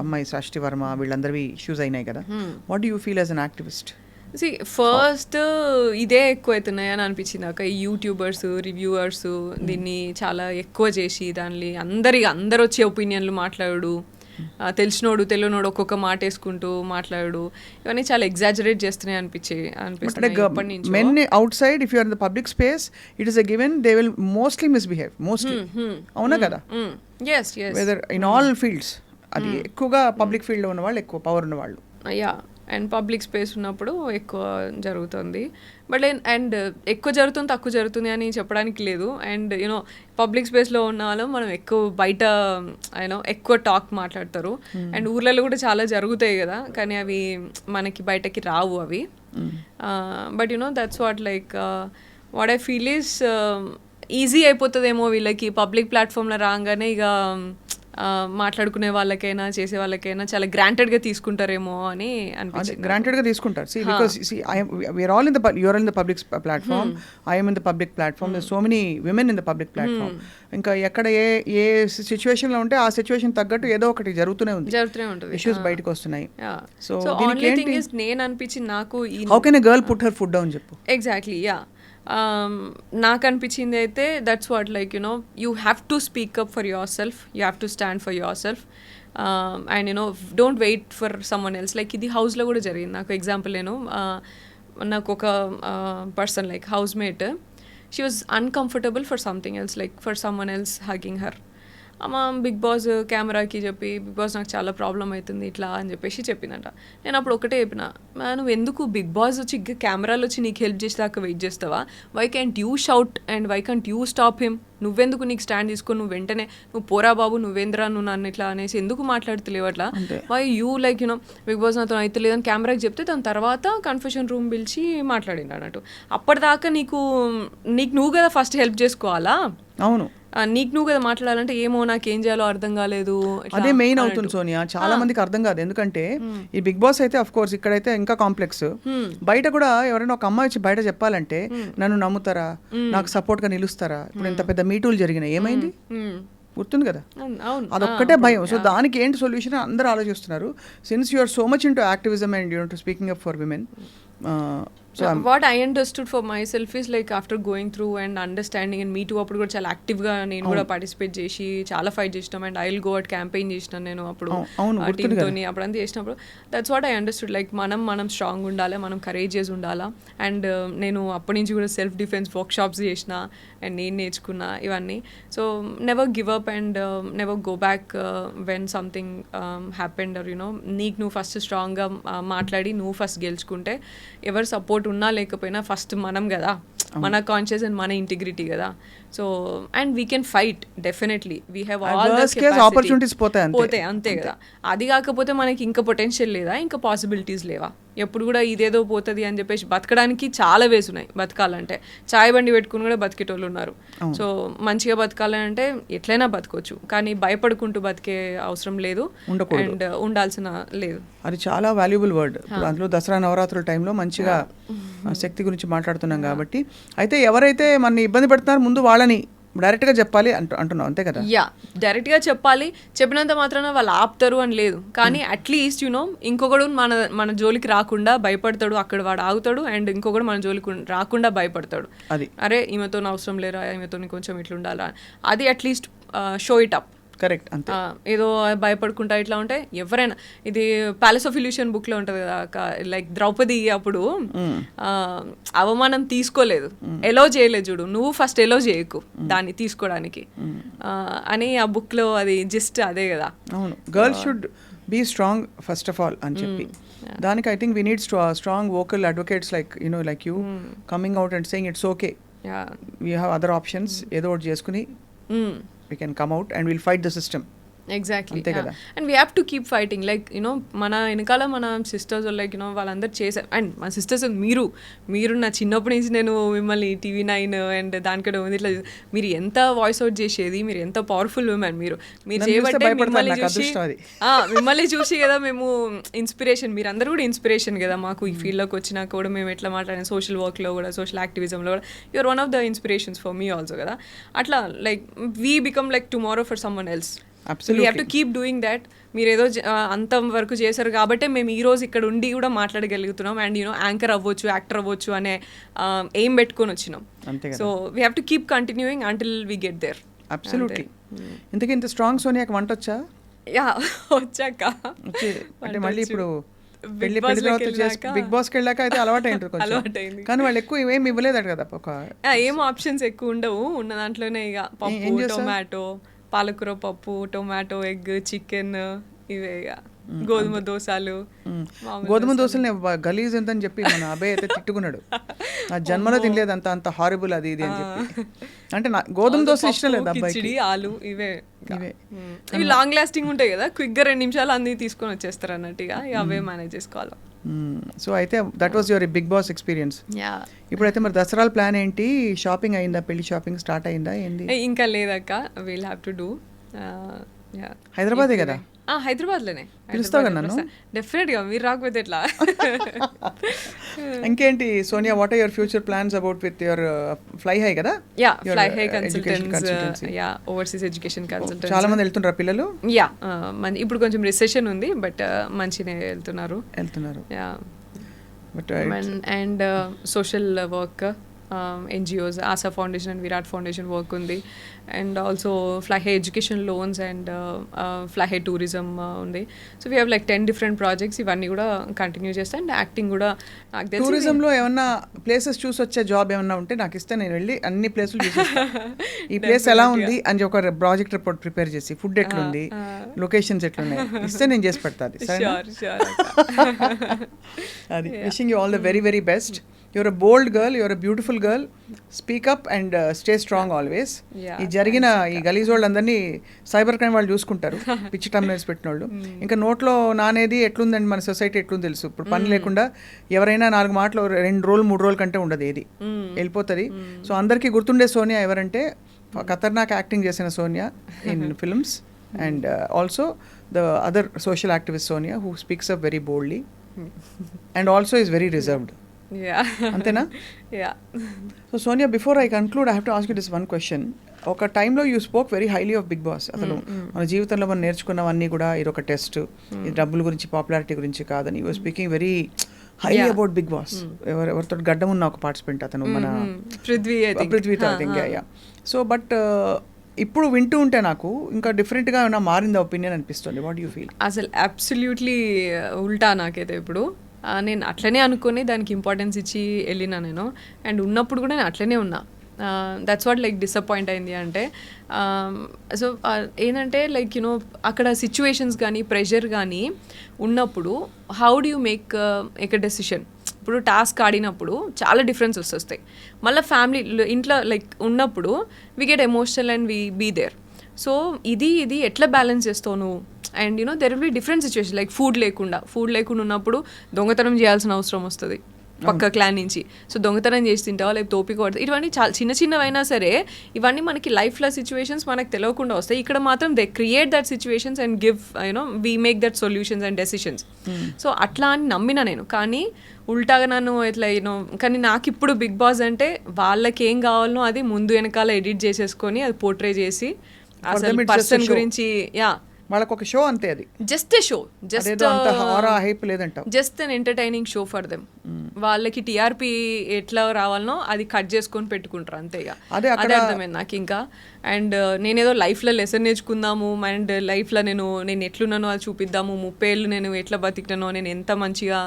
అమ్మాయి సృష్టి వర్మ వీళ్ళందరివి ఇష్యూస్ అయినాయి కదా, what do you feel as an activist? First ఇదే ఎక్కువ అవుతున్నాయి అని అనిపించింది నాకు. ఈ యూట్యూబర్స్ రివ్యూవర్స్ దీన్ని చాలా ఎక్కువ చేసి దాన్ని అందరు వచ్చే ఒపీనియన్లు మాట్లాడు, తెలిసినోడు తెలియనోడు ఒక్కొక్క మాట వేసుకుంటూ మాట్లాడు, ఇవన్నీ చాలా ఎగ్జాజరేట్ చేస్తున్నాయి అనిపించింది. Men outside if you are in the public space it is a given they will mostly misbehave mostly, అవునా కదా? వెదర్ ఇన్ ఆల్ ఫీల్డ్స్, అది ఎక్కువగా పబ్లిక్ ఫీల్డ్లో ఉన్న వాళ్ళు, ఎక్కువ పవర్ ఉన్న వాళ్ళు. యా, అండ్ పబ్లిక్ స్పేస్ ఉన్నప్పుడు ఎక్కువ జరుగుతుంది. బట్ అండ్ ఎక్కువ జరుగుతుంది తక్కువ జరుగుతుంది అని చెప్పడానికి లేదు. అండ్ యూనో పబ్లిక్ స్పేస్లో ఉన్న వాళ్ళు మనం ఎక్కువ బయట ఎక్కువ టాక్ మాట్లాడతారు. అండ్ ఊర్లలో కూడా చాలా జరుగుతాయి కదా, కానీ అవి మనకి బయటకి రావు అవి. But that's what what I feel is easy అయిపోతుందేమో వీళ్ళకి పబ్లిక్ ప్లాట్ఫామ్లో రాగానే. ఇక మాట్లాడుకునే వాళ్ళకైనా చేసే వాళ్ళకైనా చాలా గ్రాంటెడ్గా తీసుకుంటారేమో అని అనిపించింది. గ్రాంటెడ్గా తీసుకుంటారు. See, because we are all in the you're in the public platform, I am in the public platform, there's so many women in the public platform. ఇంకా ఎక్కడ ఏ సిచ్యువేషన్లో ఉంటే ఆ సిచ్యువేషన్ తగ్గట్టు ఏదో ఒకటి జరుగుతూనే ఉంటుంది, ఇష్యూస్ బయటకు వస్తున్నాయి. సో ఓన్లీ థింగ్ ఇస్ నేను అనిపించింది నాకు, how can a girl put her foot down చెప్పు. Exactly, yeah. నాకు అనిపించింది అయితే that's what you have to speak up for yourself, you have to stand for yourself. And don't wait for someone else. ఇది హౌస్లో కూడా జరిగింది నాకు. Example నాకు ఒక person housemate, she was uncomfortable for something else, for someone else hugging her. అమ్మ big boss కెమెరాకి చెప్పి, బిగ్ బాస్ నాకు చాలా ప్రాబ్లం అవుతుంది ఇట్లా అని చెప్పేసి చెప్పిందంట. నేను అప్పుడు ఒకటే చెప్పిన, నువ్వు ఎందుకు బిగ్ బాస్ వచ్చి కెమెరాలో వచ్చి నీకు హెల్ప్ చేసేదాకా వెయిట్ చేస్తావా? Why can't you shout and why can't you stop him? నువ్వెందుకు నీకు స్టాండ్ తీసుకొని నువ్వు వెంటనే నువ్వు పోరా బాబు నువ్వేంద్రా నువ్వు నన్ను ఇట్లా అనేసి ఎందుకు మాట్లాడుతలేవు అట్లా? వై యూ బిగ్ బాస్ నాతో అయితే లేదని కెమెరాకి చెప్తే దాని తర్వాత కన్ఫెషన్ రూమ్ పిలిచి మాట్లాడింది అన్నట్టు. అప్పటిదాకా నీకు నువ్వు కదా ఫస్ట్ హెల్ప్ చేసుకోవాలా? అవును, నీకు నువ్వు కదా మాట్లాడాలంటే ఏమో నాకేం చేయాలో అర్థం కాలేదు. అదే మెయిన్ అవుతుంది సోనియా, చాలా మందికి అర్థం కాదు. ఎందుకంటే ఈ బిగ్ బాస్ అయితే అఫ్ కోర్స్ ఇక్కడైతే ఇంకా కాంప్లెక్స్. బయట కూడా ఎవరైనా ఒక అమ్మాయి వచ్చి బయట చెప్పాలంటే నన్ను నమ్ముతారా, నాకు సపోర్ట్ గా నిలుస్తారా? ఇప్పుడు ఇంత పెద్ద మీటూలు జరిగినాయి, ఏమైంది గుర్తుంది కదా? అదొక్కటే భయం. సో దానికి ఏంటి సొల్యూషన్ అందరూ ఆలోచిస్తున్నారు. Since you are so much into activism and you to speaking up for women. What I understood for myself is after going through and understanding and me too అప్పుడు కూడా చాలా యాక్టివ్గా నేను కూడా పార్టిసిపేట్ చేసి చాలా ఫైట్ చేసినాం. And I will go at campaign చేసినాను నేను అప్పుడు టీమ్తో. అప్పుడు అంతా చేసినప్పుడు దట్స్ వాట్ ఐ అండర్స్టూడ్. మనం స్ట్రాంగ్ ఉండాలి, మనం కరేజియస్ ఉండాలా. అండ్ నేను అప్పటి నుంచి కూడా సెల్ఫ్ డిఫెన్స్ వర్క్ షాప్స్ చేసిన అండ్ నేను నేర్చుకున్నా ఇవన్నీ. So never give up and never go back when something happened or నీకు నువ్వు ఫస్ట్ స్ట్రాంగ్గా మాట్లాడి నువ్వు ఫస్ట్ గెలుచుకుంటే ఎవరు సపోర్ట్ ఉన్నా లేకపోయినా ఫస్ట్ మనం కదా, మన కాన్షియస్ అండ్ మన ఇంటిగ్రిటీ కదా. So and we can fight definitely, we have all the opportunities పోతాయి అంతే కదా. అది కాకపోతే మనకి ఇంకా పొటెన్షియల్ లేదా, ఇంకా పాసిబిలిటీస్ లేవా? ఎప్పుడు కూడా ఇదేదో పోతుంది అని చెప్పేసి బతకడానికి చాలా వేస్ ఉన్నాయి. బతకాలంటే చాయ్ బండి పెట్టుకుని కూడా బతికేటోళ్ళు ఉన్నారు. సో మంచిగా బతకాలంటే ఎట్లయినా బతకొచ్చు, కానీ భయపడుకుంటూ బతికే అవసరం లేదు అండ్ ఉండాల్సిన లేదు. అది చాలా వాల్యుబుల్ వర్డ్. ఇప్పుడు అందులో దసరా నవరాత్రుల టైంలో మంచిగా శక్తి గురించి మాట్లాడుతున్నాం కాబట్టి. అయితే ఎవరైతే మన ఇబ్బంది పెడుతున్నారో ముందు వాళ్ళని డైరెక్ట్గా చెప్పాలి అంటున్నావు, అంతే కదా? యా, డైరెక్ట్గా చెప్పాలి. చెప్పినంత మాత్రాన వాళ్ళు ఆపుతారు అని లేదు, కానీ అట్లీస్ట్ ఇంకొకడు మన జోలికి రాకుండా భయపడతాడు, అక్కడ వాడు ఆగుతాడు. అండ్ ఇంకొకడు మన జోలికి రాకుండా భయపడతాడు. అది అరే ఈమెతో అవసరం లేరా, ఈమెతో కొంచెం ఇట్లా ఉండాలా, అది at least show it up. Correct, అంతే. ఏదో భయపడుకుంటా ఇట్లా ఉంటే ఎవరైనా, ఇది ప్యాలెస్ ఆఫ్ ఇల్యూషన్ బుక్ లో ఉంటది కదా, ద్రౌపది అప్పుడు అవమానం తీసుకోలేదు, ఎలో చేయలేదు చూడు, నువ్వు ఫస్ట్ ఎలో చేయకు దాన్ని తీసుకోవడానికి అని ఆ బుక్ లో అది జస్ట్ అదే కదా. అవును, girls should be strong first of all అని చెప్పి. దానికి I think we need strong vocal advocates like you coming out and saying it's okay, we have other options, ఏదో ఒకటి చేసుకుని we can come out and we'll fight the system. Exactly అంతే కదా. And we have to keep fighting like you know మన వెనకాల మన sisters like you know వాళ్ళందరూ చేశారు. అండ్ మా సిస్టర్స్ మీరు నా చిన్నప్పటి నుంచి నేను మిమ్మల్ని TV9 అండ్ దానికంటే ఉంది ఇట్లా మీరు ఎంత వాయిస్ అవుట్ చేసేది, మీరు ఎంత పవర్ఫుల్ ఉమెన్ మీరు నన్ను చూస్తే చేయబట్టే భయపడతారు, మిమ్మల్ని నాకు చూసి అదృష్టం అది. మిమ్మల్ని చూసి కదా మేము ఇన్స్పిరేషన్, మీరు అందరూ కూడా ఇన్స్పిరేషన్ కదా మాకు ఈ ఫీల్డ్లోకి వచ్చినాక కూడా మేము ఎట్లా మాట్లాడాం సోషల్ వర్క్లో కూడా సోషల్ యాక్టివిజంలో కూడా you're one of the inspirations for me also కదా. అట్లా like we become like tomorrow for someone else. We have to keep doing that. మీరు ఏదో అంత వరకు చేశారు కాబట్టి మేము ఈ రోజు ఇక్కడ ఉండి కూడా మాట్లాడగలుగుతున్నాం అండ్ యూనో యాంకర్ అవ్వచ్చు, యాక్టర్ అవ్వచ్చు అనే ఎయిమ్ పెట్టుకొని వచ్చినాం. So we have to keep continuing until we get there. Absolutely. ఇంతకీ ఇంత స్ట్రాంగ్ సోనియాకి వంట వచ్చా? యా వచ్చాక అంటే మళ్ళీ ఇప్పుడు పెళ్లి తర్వాత బిగ్ బాస్కి వెళ్ళాక అయితే అలవాటు అయింటుంది కొంచెం, కానీ వాళ్ళు ఎక్కువ ఏమి ఇవ్వలేదట కదా. ఏం ఆప్షన్స్ ఎక్కువ ఉండవు, ఉన్న దాంట్లోనే ఇక పప్పు, టొమాటో, పాలకూర పప్పు, టొమాటో, ఎగ్, చికెన్, ఇవే ఇక గోధుమ దోశలు. గోధుమ దోశలు గలీజ్ ఎంతని చెప్పి మన అబ్బాయి అయితే తిట్టుకున్నాడు, నా జన్మలో తినలేదు అంత అంత హారిబుల్ అది ఇది అని చెప్పి. అంటే నా గోధుమ దోశ ఇష్టం లేదు అబ్బాయికి. ఆలు ఇవే ఇవి లాంగ్ లాస్టింగ్ ఉంటాయి కదా, క్విక్గా 2 నిమిషాలు అన్ని తీసుకొని వచ్చేస్తారు అన్నట్టుగా అవే మేనేజ్ చేసుకోవాలి. సో అయితే that was your Bigg Boss experience. ఇప్పుడైతే మరి దసరాల ప్లాన్ ఏంటి? షాపింగ్ అయిందా? పెళ్లి షాపింగ్ స్టార్ట్ అయిందా? ఏంది ఇంకా లేదక్క, విల్ హ్యావ్ టు డూ. హైదరాబాదే కదా? హైదరాబాద్లోనే. పిలుస్తావు కదా నన్ను? డెఫినెట్గా, మీరు రాకపోతే ఎట్లా. ఇంకేంటి Sonia, what are your future plans about with your fly high కదా? Yeah, fly high consultants, yeah overseas education consultants. చాలా మంది వెళ్తున్నారు పిల్లలు? యా, ఇప్పుడు కొంచెం రిసెషన్ ఉంది బట్ మంచిగా వెళ్తున్నారు. Yeah, but and social work, NGOs, Asha foundation and Virat foundation work ఉంది. And also fly high education loans and fly high tourism ఉంది. So we have like 10 different projects. ఇవన్నీ కూడా కంటిన్యూ చేస్తాను. అండ్ యాక్టింగ్ కూడా నాకు తెలిసి టూరిజంలో ఏమన్నా ప్లేసెస్ చూసి వచ్చే జాబ్ ఏమన్నా ఉంటే నాకు ఇస్తే నేను వెళ్ళి అన్ని ప్లేసులు చూసేస్తాను. ఈ ప్లేస్ ఎలా ఉంది అని ఒక ప్రాజెక్ట్ రిపోర్ట్ ప్రిపేర్ చేసి, ఫుడ్ ఎట్లుంది, లొకేషన్స్ ఎట్లున్నాయి ఇస్తే నేను చేసి పెడతాను. అది wishing you all the very very best. You're a bold girl, you're a beautiful girl. Speak up and stay strong always. ఈ జరిగిన ఈ గలీజ్ వాళ్ళు అందరినీ సైబర్ క్రైమ్ వాళ్ళు చూసుకుంటారు, పిచ్చి టమ్నైల్స్ పెట్టిన వాళ్ళు. ఇంకా నోట్లో నానేది ఎట్లుందండి మన సొసైటీ ఎట్లుంది తెలుసు. ఇప్పుడు పని లేకుండా ఎవరైనా 4 మాటలు 2 రోజులు 3 రోజుల కంటే ఉండదు, ఏది వెళ్ళిపోతుంది. సో అందరికీ గుర్తుండే సోనియా ఎవరంటే ఖతర్నాక్ యాక్టింగ్ చేసిన Sonia in films and also the other social activist Sonia who speaks up very boldly and also is very reserved. అంతేనా? So Sonia, before I conclude I have to ask you this one question. ఒక టైంలో you spoke very highly of big boss. అసలు మన జీవితంలో మనం నేర్చుకున్నవన్నీ కూడా ఇది ఒక టెస్ట్, ఇది డబ్బుల గురించి పాపులారిటీ గురించి కాదని you speaking very highly about Bigg Boss. ఎవరితో గడ్డం ఉన్న ఒక పార్టిసిపెంట్ అతను, మన పృథ్వీతో ఐ థింక్. సో బట్ ఇప్పుడు వింటూ ఉంటే నాకు ఇంకా డిఫరెంట్గా ఏమైనా మారింది ఒపీనియన్ అనిపిస్తుంది. What you feel? అసలు అబ్సల్యూట్లీ ఉల్టా నాకైతే ఇప్పుడు. నేను అట్లనే అనుకుని దానికి ఇంపార్టెన్స్ ఇచ్చి వెళ్ళినా నేను. అండ్ ఉన్నప్పుడు కూడా నేను అట్లనే ఉన్నా. దట్స్ వాట్ లైక్ డిసప్పాయింట్ అయింది అంటే. సో ఏంటంటే లైక్ యూనో అక్కడ సిచ్యువేషన్స్ కానీ ప్రెషర్ కానీ ఉన్నప్పుడు how do you make a decision. ఇప్పుడు టాస్క్ ఆడినప్పుడు చాలా డిఫరెన్సెస్ వస్తాయి. మళ్ళీ ఫ్యామిలీ ఇంట్లో లైక్ ఉన్నప్పుడు we get emotional and we be there. So ఇది ఎట్లా బ్యాలెన్స్ చేస్తావు నువ్వు? And you know there will be different situation like food లేకుండా ఉన్నప్పుడు దొంగతనం చేయాల్సిన అవసరం వస్తుంది పక్క క్లాన్ నుంచి. సో దొంగతనం చేసి తింటావా, లేకపోతే ఓపిక పడుతుంది. ఇవన్నీ చాలా చిన్నవైనా సరే ఇవన్నీ మనకి లైఫ్లో సిచ్యువేషన్స్ మనకు తెలియకుండా వస్తాయి. ఇక్కడ మాత్రం they create that situations and give you know we make that solutions and decisions. So అట్లా అని నమ్మిన నేను. కానీ ఉల్టాగా నన్ను ఎట్లా యూనో, కానీ నాకు ఇప్పుడు బిగ్ బాస్ అంటే వాళ్ళకి ఏం కావాలనో అది ముందు వెనకాల ఎడిట్ చేసేసుకొని అది పోర్ట్రే చేసి అసలు పర్సన్ గురించి వాళ్ళకి ఒక షో అంతే, అది just a show, just an entertaining show for them. వాళ్ళకి టీఆర్పీ ఎట్లా రావాలనో అది కట్ చేసుకొని పెట్టుకుంటారు అంతే. ఇక అదే అర్థమైంది నాకు ఇంకా. అండ్ నేనేదో లైఫ్లో లెసన్ నేర్చుకుందాము అండ్ లైఫ్లో నేను ఎట్లున్నానో అది చూపిద్దాము, 30 ఏళ్ళు నేను ఎట్లా బతికినానో, నేను ఎంత మంచిగా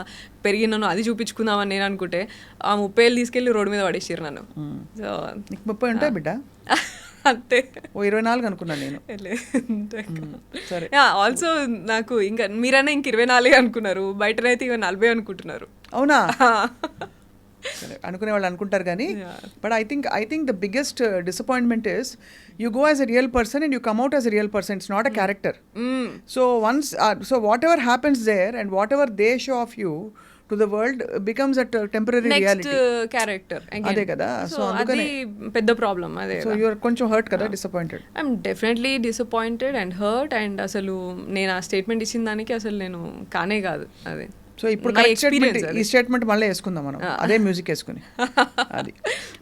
పెరిగినానో అది చూపించుకుందామని నేను అనుకుంటే ఆ 30 ఏళ్ళు తీసుకెళ్ళి రోడ్డు మీద పడేసారు నన్ను. సో 30 ఉంటాయి బిడ్డ అంతే. 24 అనుకున్నాను నేను. సరే, ఆల్సో నాకు ఇంకా మీరైనా ఇంక 24 అనుకున్నారు, బయటనైతే ఇక 40 అనుకుంటున్నారు. అవునా? అనుకునే వాళ్ళు అనుకుంటారు కానీ but I think the biggest disappointment is you go as a real person and you come out as a real person. It's not a character. So once so whatever happens there and whatever they show of you to the world becomes a temporary reality. Character అదే కదా. So అందుకని పెద్ద problem అదే. So you're కొంచెం hurt కదా, disappointed. I'm definitely disappointed and hurt. And అసలు నేను ఆ స్టేట్మెంట్ ఇచ్చిన దానికి అసలు నేను కానే కాదు అదే. సో ఇప్పుడు ఈ స్టేట్మెంట్ మళ్ళీ వేసుకుందాం మనం, అదే మ్యూజిక్ వేసుకుని అది.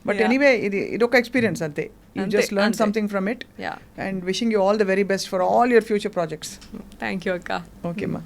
బట్ ఎనీవే ఇది ఒక ఎక్స్పీరియన్స్ అంతే. You just learn something from it and wishing you all the very best for all your future projects. Thank you అక్క. ఓకే అమ్మా.